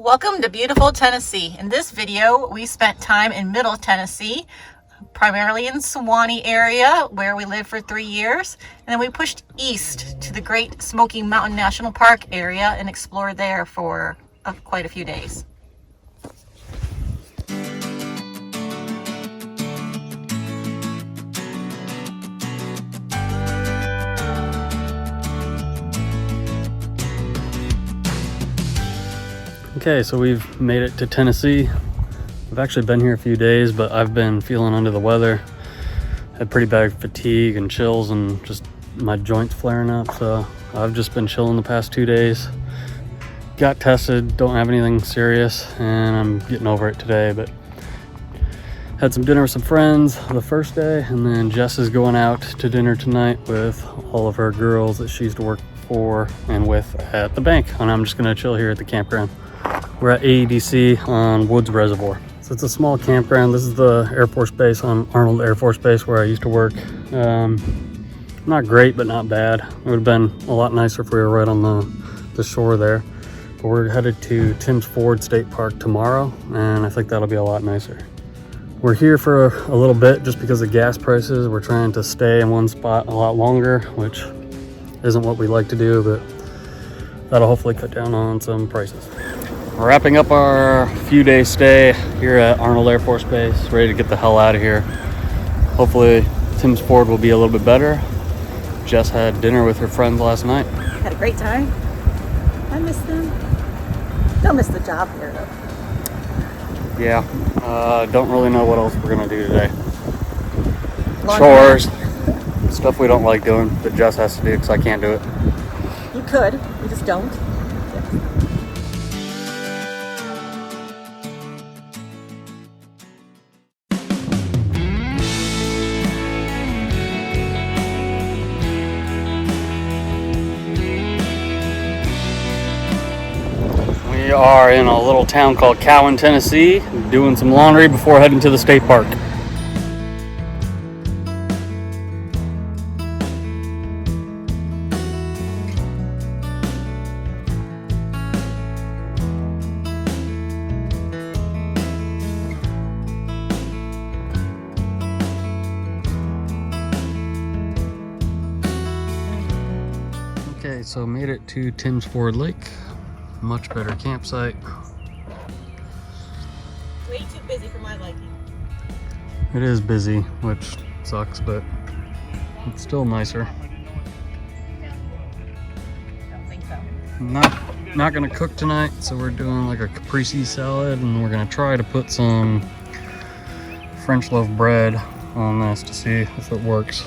Welcome to beautiful Tennessee. In this video, we spent time in Middle Tennessee, primarily in Sewanee area where we lived for 3 years. And then we pushed east to the Great Smoky Mountain National Park area and explored there for quite a few days. Okay, so we've made it to Tennessee. I've actually been here a few days, but I've been feeling under the weather. Had pretty bad fatigue and chills and just my joints flaring up. So I've just been chilling the past 2 days. Got tested, don't have anything serious, and I'm getting over it today. But had some dinner with some friends the first day, and then Jess is going out to dinner tonight with all of her girls that she used to work for and with at the bank. And I'm just gonna chill here at the campground. We're at AEDC on Woods Reservoir. So it's a small campground. This is the Air Force Base on Arnold Air Force Base where I used to work. Not great, but not bad. It would have been a lot nicer if we were right on the shore there. But we're headed to Tim's Ford State Park tomorrow, and I think that'll be a lot nicer. We're here for a little bit just because of gas prices. We're trying to stay in one spot a lot longer, which isn't what we like to do, but that'll hopefully cut down on some prices. Wrapping up our few day stay here at Arnold Air Force Base, ready to get the hell out of here. Hopefully Tim's Ford will be a little bit better. Jess had dinner with her friends last night. Had a great time. I miss them. Don't miss the job here though. Yeah, don't really know what else we're gonna do today. Chores. Stuff we don't like doing that Jess has to do because I can't do it. You could, you just don't. We are in a little town called Cowan, Tennessee, doing some laundry before heading to the state park. Okay, so made it to Tim's Ford Lake. Much better campsite. Way too busy for my liking. It is busy, which sucks, but it's still nicer. Don't think so. Not gonna cook tonight, so we're doing like a caprese salad, and we're gonna try to put some French loaf bread on this to see if it works.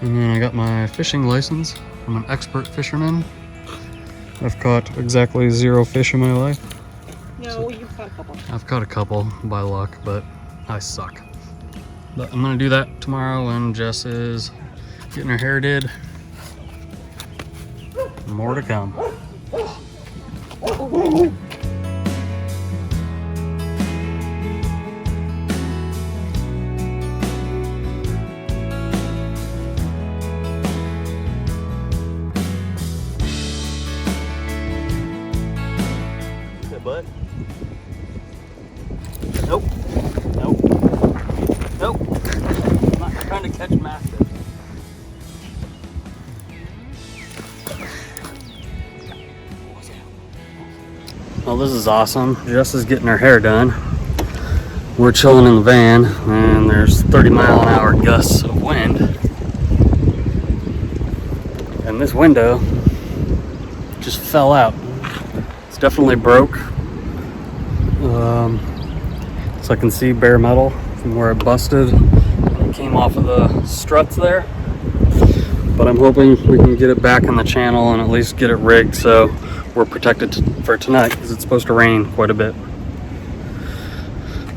And then I got my fishing license. I'm an expert fisherman. I've caught exactly 0 fish in my life. No, you've caught a couple. I've caught a couple by luck, but I suck. But I'm gonna do that tomorrow when Jess is getting her hair did. More to come. Bud? Nope. Nope. Nope. I'm not trying to catch mastiff. Well, this is awesome. Jess is getting her hair done. We're chilling in the van, and there's 30-mile-an-hour gusts of wind. And this window just fell out. It's definitely broke. So I can see bare metal from where it busted. It came off of the struts there. But I'm hoping we can get it back in the channel and at least get it rigged so we're protected for tonight, because it's supposed to rain quite a bit.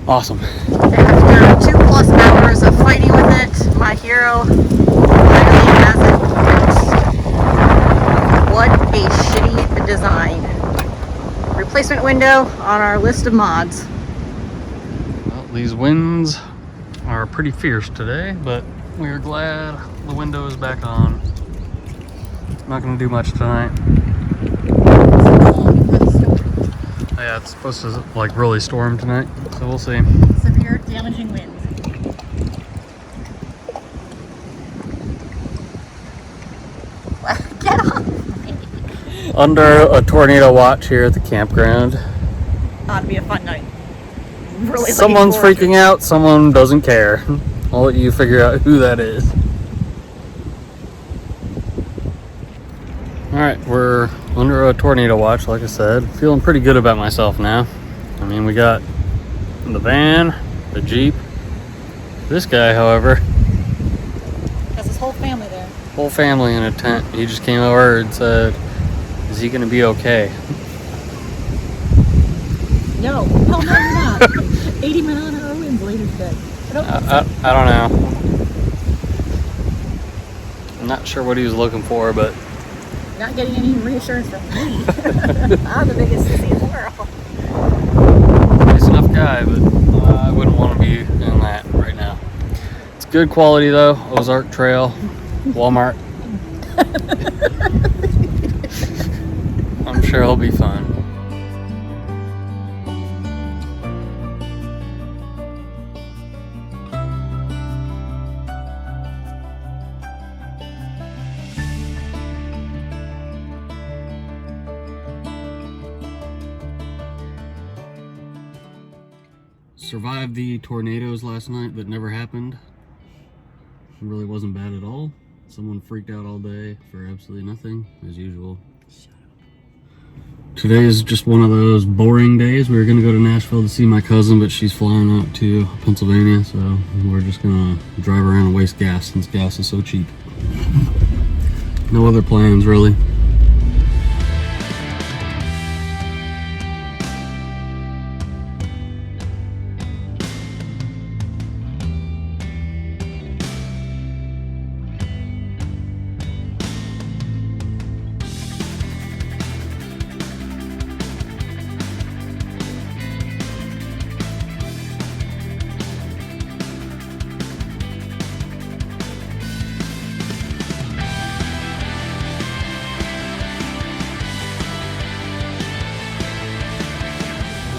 Awesome. After 2+ hours of fighting with it, my hero finally has it fixed. What a shitty design. Replacement window on our list of mods. Well, these winds are pretty fierce today, but we're glad the window is back on. Not gonna do much tonight. Yeah, it's supposed to like really storm tonight, so we'll see. Severe damaging winds. Get off me. Under a tornado watch here at the campground. Ought to be a fun night. Really Someone's freaking out, someone doesn't care. I'll let you figure out who that is. Alright, we're under a tornado watch, like I said. Feeling pretty good about myself now. I mean, we got the van, the Jeep. This guy, however, has his whole family there. whole family in a tent. He just came over and said, is he gonna be okay? No, hell no, you're not. 80 mile-an-hour winds later today. I don't know. I'm not sure what he was looking for, but Not getting any reassurance from me. I'm the biggest sissy in the world. nice enough guy, but I wouldn't want to be in that right now. It's good quality though. Ozark Trail, Walmart. I'm sure it'll be fun. Survived the tornadoes last night that never happened. It really wasn't bad at all. Someone freaked out all day for absolutely nothing, as usual. Today is just one of those boring days. We were gonna go to Nashville to see my cousin, but she's flying out to Pennsylvania, so we're just gonna drive around and waste gas since gas is so cheap. No other plans, really.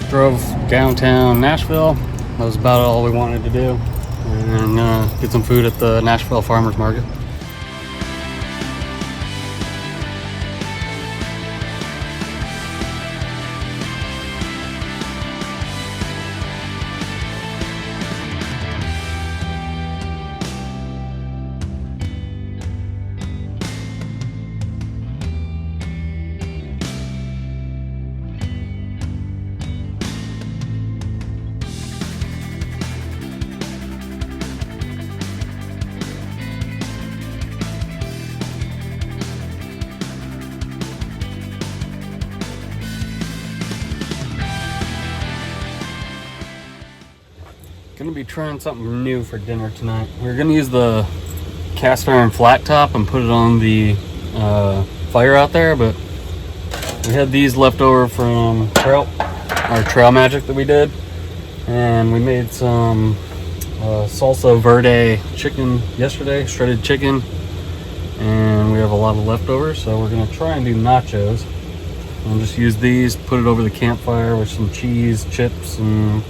Drove downtown Nashville. That was about all we wanted to do. And get some food at the Nashville Farmers Market. Gonna be trying something new for dinner tonight. We're gonna use the cast iron flat top and put it on the fire out there, but we had these left over from our trail magic that we did, and we made some salsa verde chicken yesterday, shredded chicken, and we have a lot of leftovers, so we're gonna try and do nachos. I'll just use these, put it over the campfire with some cheese, chips, and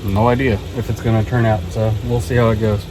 no idea if it's gonna turn out, so we'll see how it goes.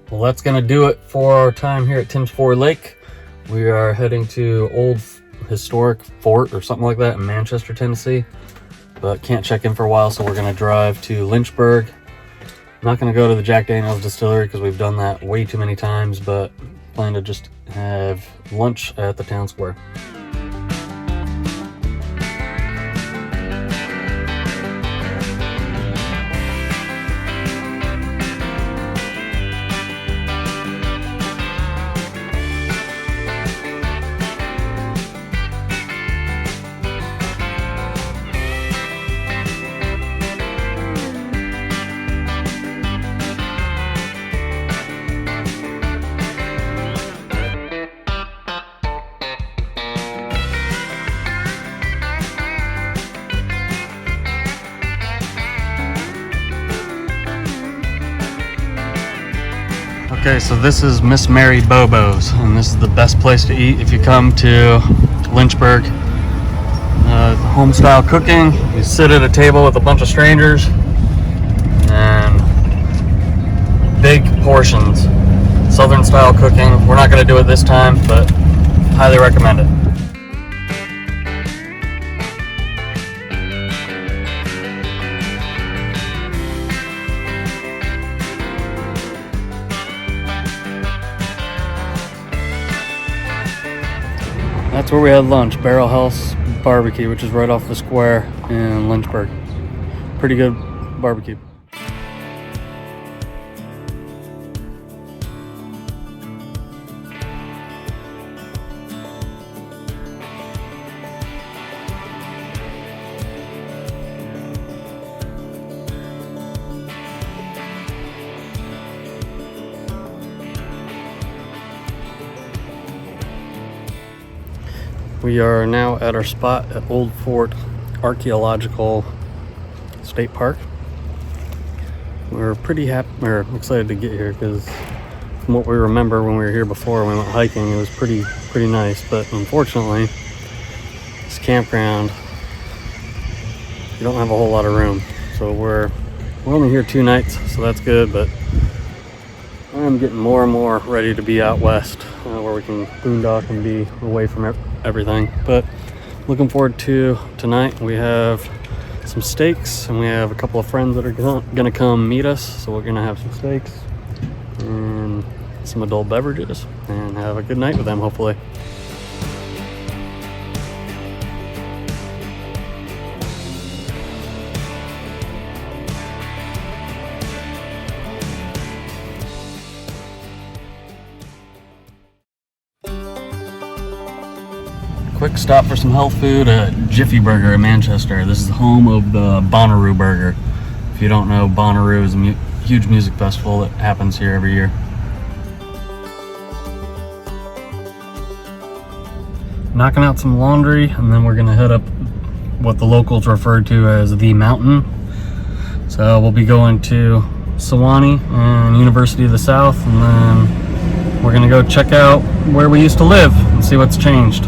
Well, that's gonna do it for our time here at Tim's Ford Lake. We are heading to Old Historic Fort or something like that in Manchester, Tennessee, but can't check in for a while, so we're gonna drive to Lynchburg. Not gonna go to the Jack Daniel's distillery because we've done that way too many times, but plan to just have lunch at the town square. Okay, so this is Miss Mary Bobo's, and this is the best place to eat if you come to Lynchburg. Home style cooking. You sit at a table with a bunch of strangers and big portions. Southern style cooking. We're not going to do it this time, but highly recommend it. That's where we had lunch, Barrel House Barbecue, which is right off the square in Lynchburg. Pretty good barbecue. We are now at our spot at Old Fort Archaeological State Park. We're pretty happy, or excited to get here because from what we remember when we were here before, when we went hiking, it was pretty nice. But unfortunately, this campground, you don't have a whole lot of room. So we're only here 2 nights, so that's good. But I'm getting more and more ready to be out west, where we can boondock and be away from everything. But looking forward to tonight. We have some steaks and we have a couple of friends that are gonna come meet us, so we're gonna have some steaks and some adult beverages and have a good night with them, hopefully. Quick stop for some health food at Jiffy Burger in Manchester. This is the home of the Bonnaroo Burger. If you don't know, Bonnaroo is a huge music festival that happens here every year. Knocking out some laundry, and then we're gonna head up what the locals refer to as the mountain. So we'll be going to Sewanee and University of the South, and then we're gonna go check out where we used to live and see what's changed.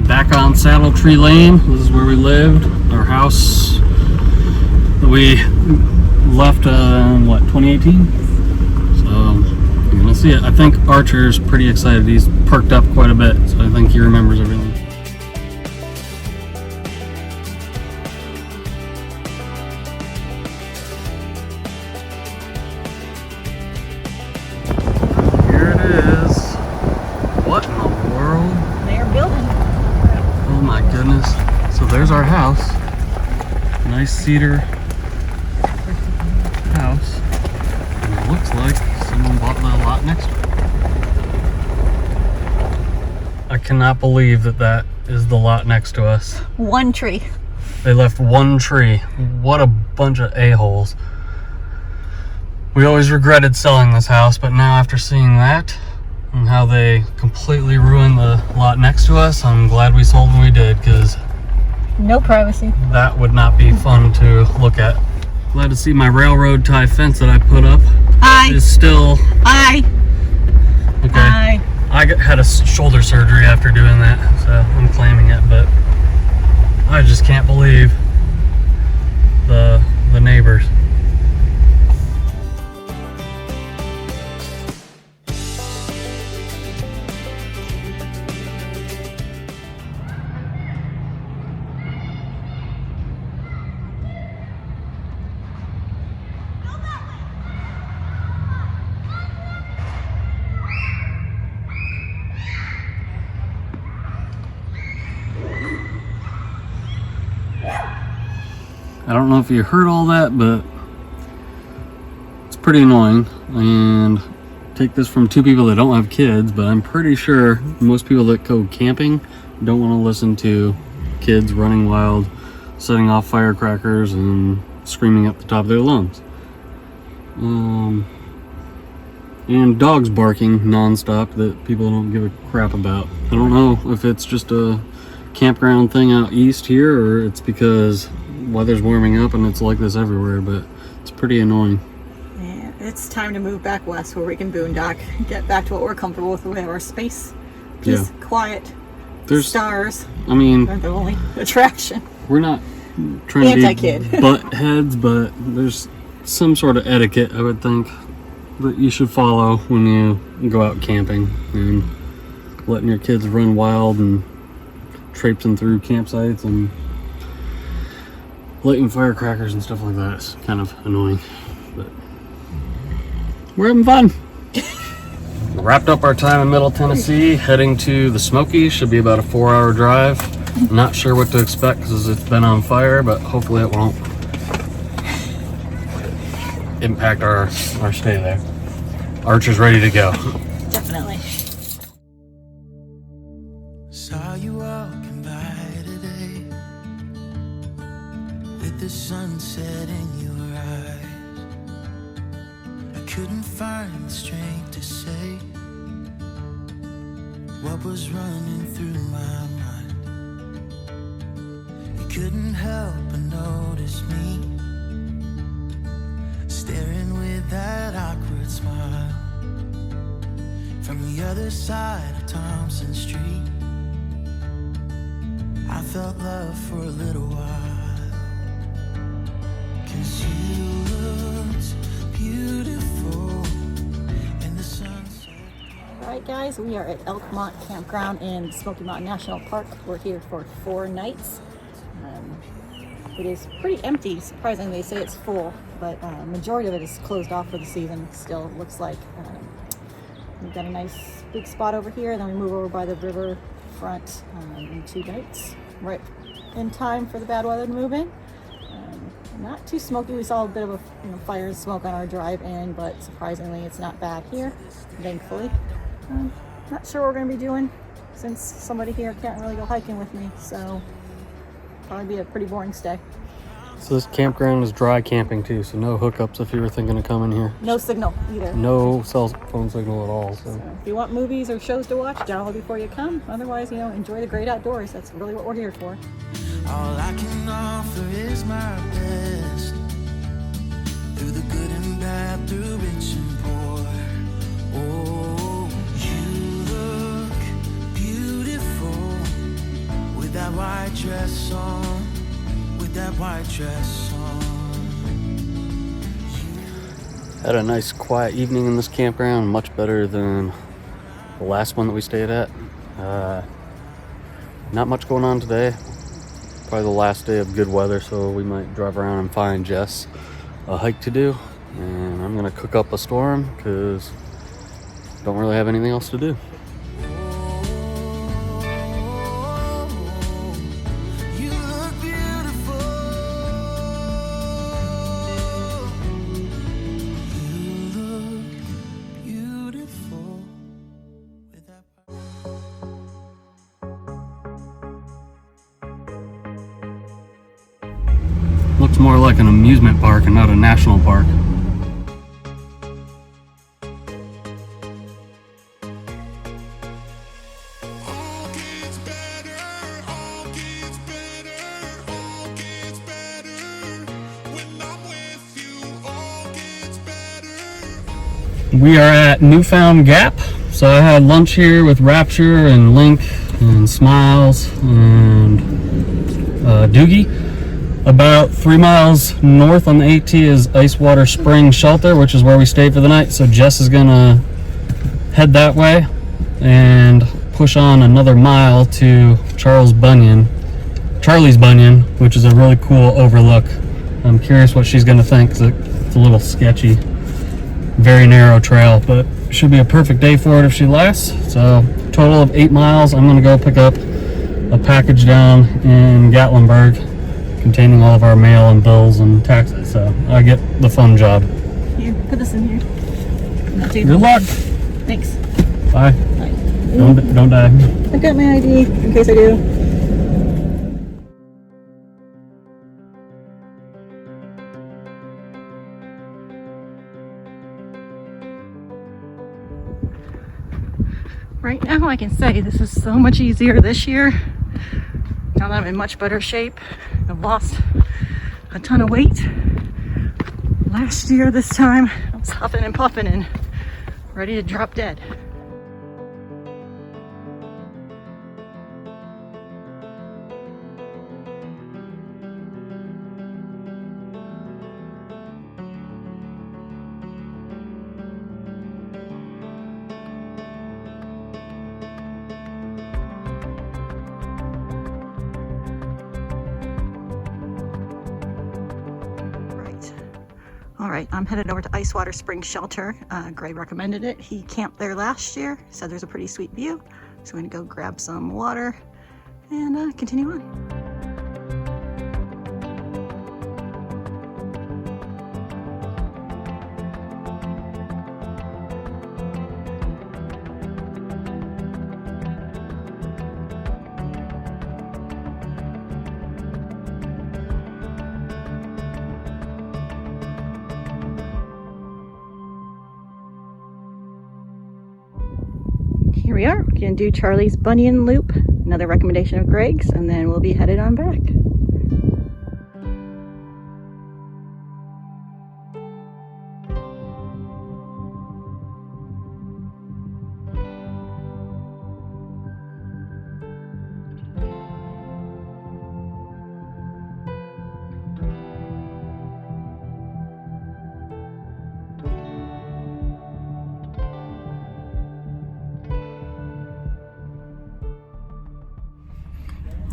Back on Saddle Tree Lane. This is where we lived. Our house that we left in what, 2018? So you're gonna see it. I think Archer's pretty excited. He's perked up quite a bit, so I think he remembers everything. Here it is. What in the world? They're building. Oh my goodness. So there's our house. Nice cedar house. And it looks like someone bought the lot next to it. I cannot believe that is the lot next to us. One tree. They left one tree. What a bunch of a-holes. We always regretted selling this house, but now after seeing that and how they completely ruined the lot next to us, I'm glad we sold when we did, because no privacy. that would not be fun to look at. Glad to see my railroad tie fence that I put up is still... Hi. Okay. I had a shoulder surgery after doing that, so I'm claiming it, but I just can't believe the neighbors. I don't know if you heard all that, but it's pretty annoying. And take this from two people that don't have kids, but I'm pretty sure most people that go camping don't want to listen to kids running wild, setting off firecrackers and screaming at the top of their lungs. And dogs barking nonstop that people don't give a crap about. I don't know if it's just a campground thing out east here, or it's because weather's warming up and it's like this everywhere, but it's pretty annoying. Yeah, it's time to move back west where we can boondock, get back to what we're comfortable with. We have our space, peace, quiet, there's stars. I mean, they're the only attraction. We're not trying Anti-kid. to be butt heads, but there's some sort of etiquette, I would think, that you should follow when you go out camping, and letting your kids run wild and traipsing through campsites and lighting firecrackers and stuff like that is kind of annoying, but we're having fun. Wrapped up our time in Middle Tennessee, heading to the Smoky. Should be about a 4-hour drive. Not sure what to expect because it's been on fire, but hopefully it won't impact our stay there. Archer's ready to go. Definitely. Saw you walking by today with the sunset in your eyes. I couldn't find the strength to say what was running through my mind. You couldn't help but notice me staring with that awkward smile from the other side of Thompson Street. I felt love for a little while, 'cause you looked beautiful in the sunset. Alright guys, we are at Elkmont Campground in Smoky Mountain National Park. We're here for 4 nights. It is pretty empty, surprisingly. They say it's full, but majority of it is closed off for the season. Still looks like we've got a nice big spot over here, then we move over by the river front in 2 nights, right in time for the bad weather to move in. Not too smoky. We saw a bit of a fire and smoke on our drive in, but surprisingly it's not bad here, thankfully. Not sure what we're going to be doing since somebody here can't really go hiking with me, so probably be a pretty boring stay. So this campground is dry camping too, so no hookups if you were thinking of coming here. No signal either. No cell phone signal at all. So if you want movies or shows to watch, download before you come. Otherwise, enjoy the great outdoors. That's really what we're here for. All I can offer is my best, through the good and bad, through rich and poor. Oh, you look beautiful with that white dress on, with that white dress on. had a nice quiet evening in this campground, much better than the last one that we stayed at. Not much going on today. Probably the last day of good weather, so we might drive around and find Jess a hike to do. And I'm gonna cook up a storm because don't really have anything else to do. Looks more like an amusement park and not a national park. We are at Newfound Gap. So I had lunch here with Rapture and Link and Smiles and Doogie. About 3 miles north on the AT is Icewater Spring Shelter, which is where we stayed for the night. So Jess is gonna head that way and push on another mile to Charlie's Bunyan, which is a really cool overlook. I'm curious what she's gonna think, because it's a little sketchy, very narrow trail, but should be a perfect day for it if she lasts. So total of 8 miles. I'm gonna go pick up a package down in Gatlinburg, containing all of our mail and bills and taxes. So I get the fun job. Here, put this in here. Good luck. Thanks. Bye. Bye. Don't die. I've got my ID in case I do. Right now I can say this is so much easier this year. Now that I'm in much better shape. I've lost a ton of weight. Last year this time I was huffing and puffing and ready to drop dead. All right, I'm headed over to Icewater Springs Shelter. Greg recommended it. He camped there last year, said there's a pretty sweet view. So we're gonna go grab some water and continue on. Here we are, we're gonna do Charlie's Bunyan Loop, another recommendation of Greg's, and then we'll be headed on back.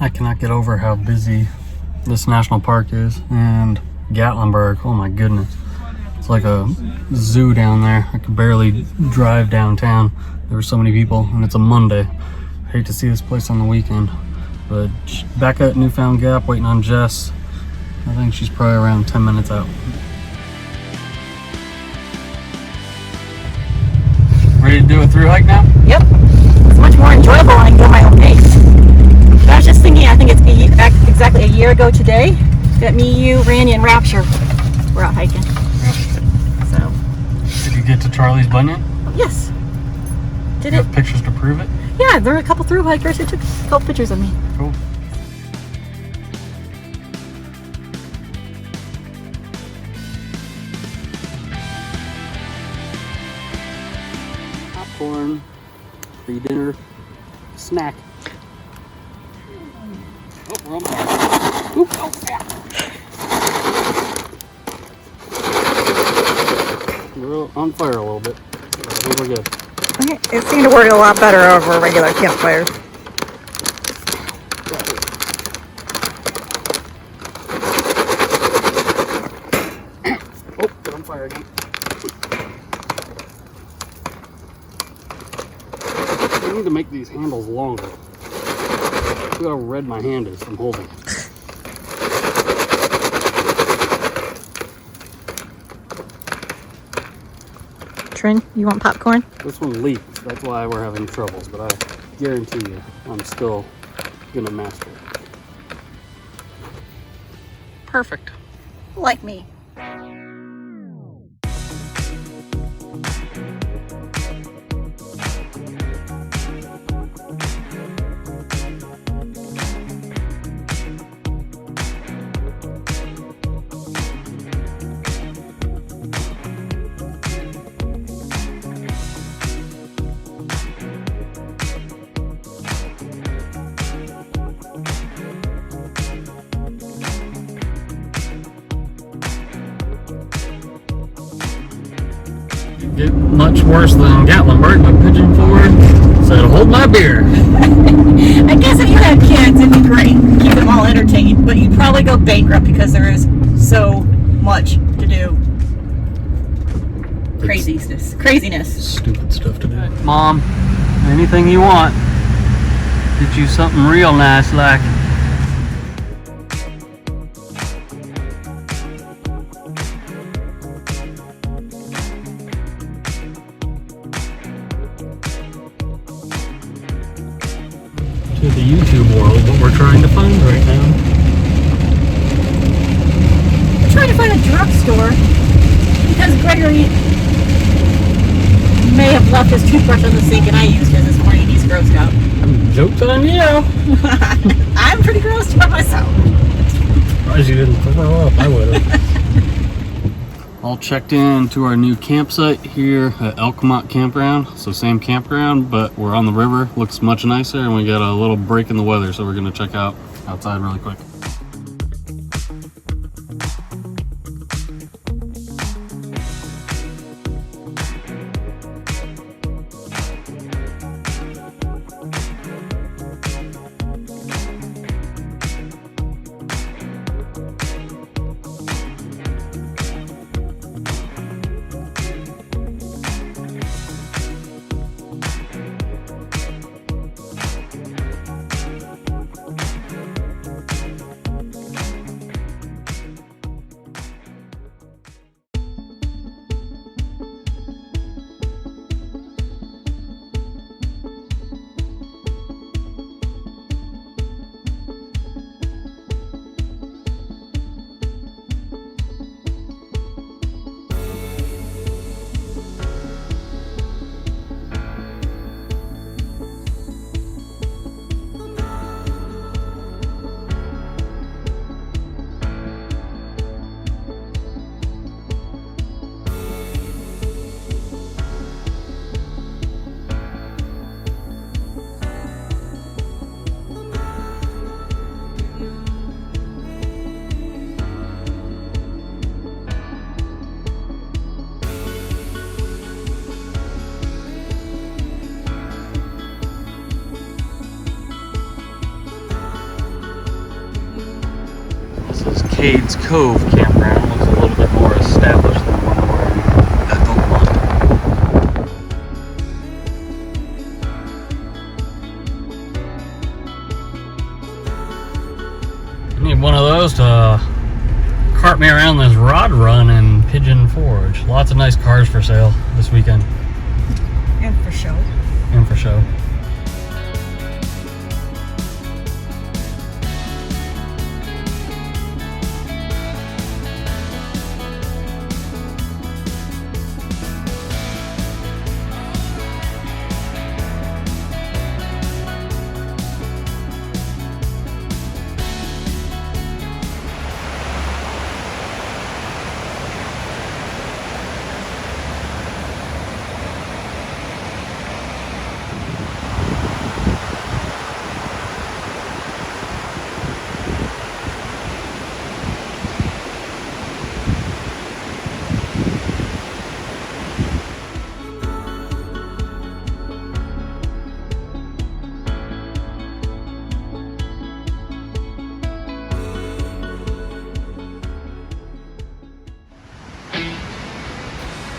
I cannot get over how busy this national park is, and Gatlinburg, oh my goodness. It's like a zoo down there. I could barely drive downtown. There were so many people, and it's a Monday. I hate to see this place on the weekend. But back at Newfound Gap, waiting on Jess. I think she's probably around 10 minutes out. Ready to do a thru hike now? Yep, it's much more enjoyable when I can go my own pace. I was just thinking, I think it's exactly a year ago today that me, you, Randy, and Rapture were out hiking. Yep. So. Did you get to Charlie's Bunyan? Yes. Did you it? have pictures to prove it? Yeah, there were a couple thru hikers who took a couple pictures of me. Cool. Popcorn, pre-dinner, snack. Oh, we're on fire. Oop. Oh, yeah. We're on fire a little bit. I think we're good. Okay. It seemed to work a lot better over regular campfires. Oh, we're on fire again. I need to make these handles longer. Look how red my hand is from holding it. Trin, you want popcorn? This one leaks, that's why we're having troubles, but I guarantee you I'm still gonna master it. Perfect. Like me. Get much worse than Gatlinburg, but Pigeon Forward said, hold my beer. I guess if you had kids, it'd be great. Keep them all entertained, but you'd probably go bankrupt because there is so much to do. Craziness. Stupid stuff to do. Mom, anything you want. Get you something real nice like. world, but we're trying to find right now. We're trying to find a drugstore because Gregory may have left his toothbrush on the sink and I used his this morning. He's grossed out. Joke's on you. I'm pretty grossed out myself. Surprised you didn't throw up. I would have. All checked in to our new campsite here at Elkmont Campground. So same campground, but we're on the river. Looks much nicer, and we got a little break in the weather, so we're gonna check out outside really quick. Cade's Cove campground. Looks a little bit more established than the one we're in at Oakmont. I need one of those to cart me around this rod run in Pigeon Forge. Lots of nice cars for sale this weekend. And for show. And for show.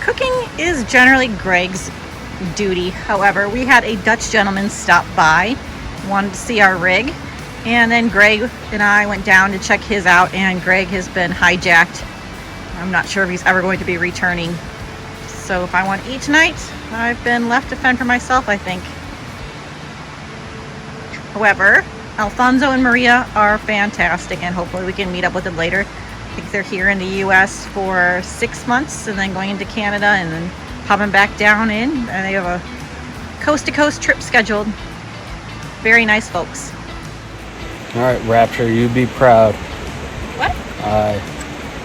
Cooking is generally Greg's duty. However, we had a Dutch gentleman stop by, wanted to see our rig, and then Greg and I went down to check his out, and Greg has been hijacked. I'm not sure if he's ever going to be returning. So if I want to eat tonight, I've been left to fend for myself, I think. However, Alfonso and Maria are fantastic, and hopefully we can meet up with them later. I think they're here in the US for 6 months and then going into Canada and then popping back down in, and they have a coast-to-coast trip scheduled. Very nice folks. All right, Rapture, you be proud. What? I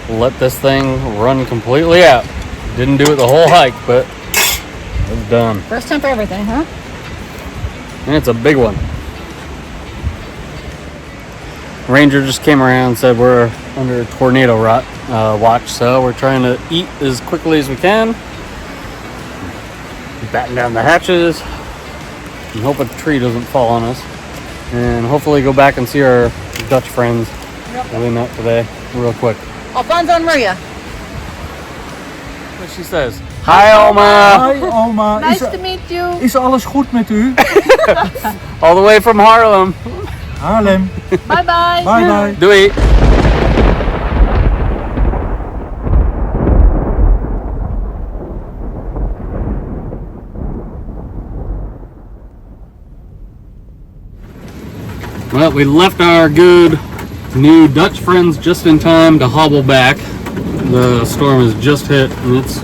let this thing run completely out. Didn't do it the whole hike, but it's done. First time for everything, huh? And it's a big one. Ranger just came around and said we're under tornado watch, so we're trying to eat as quickly as we can, batten down the hatches, and hope a tree doesn't fall on us, and hopefully go back and see our Dutch friends that we met today real quick. Alfonso and Maria. What she says. Hi, Oma. Hi, Oma. Nice to meet you. Is alles goed met u? All the way from Haarlem. Haarlem. Bye bye. Bye bye. Doei. Well, But we left our good new Dutch friends just in time to hobble back. The storm has just hit and it's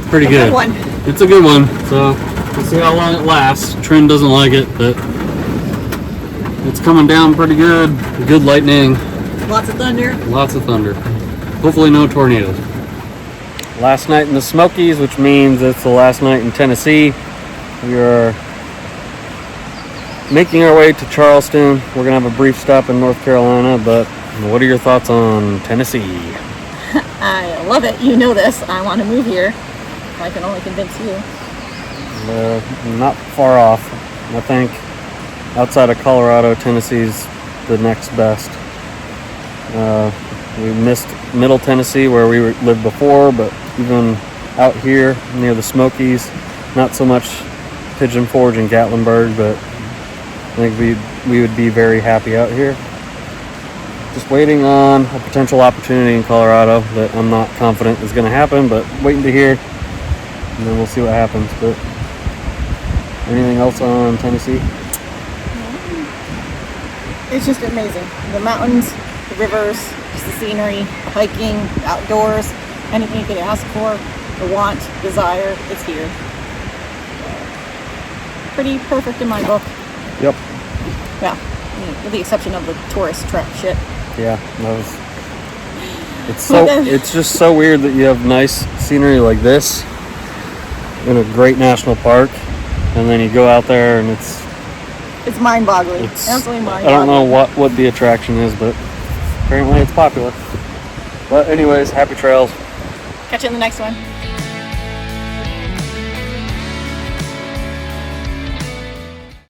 pretty good. Good one. It's a good one, so we'll see how long it lasts. Trin doesn't like it, but it's coming down pretty good. Good lightning. Lots of thunder. Lots of thunder. Hopefully no tornadoes. Last night in the Smokies, which means it's the last night in Tennessee. We are making our way to Charleston. We're gonna have a brief stop in North Carolina, but what are your thoughts on Tennessee? I love it. You know this. I want to move here. I can only convince you. Not far off. I think outside of Colorado, Tennessee's the next best. We missed Middle Tennessee where we lived before, but even out here near the Smokies, not so much Pigeon Forge and Gatlinburg, but I think we would be very happy out here. Just waiting on a potential opportunity in Colorado that I'm not confident is going to happen, but waiting to hear, and then we'll see what happens. But anything else on Tennessee? It's just amazing. The mountains, the rivers, just the scenery, the hiking, the outdoors, anything you could ask for, or want, desire, it's here. Pretty perfect in my book. Yep. Yeah, with the exception of the tourist trap shit. Yeah, it's just so weird that you have nice scenery like this in a great national park, and then you go out there and it's mind-boggling. It's absolutely mind-boggling. I don't know what the attraction is, but apparently it's popular. But anyways, happy trails. Catch you in the next one.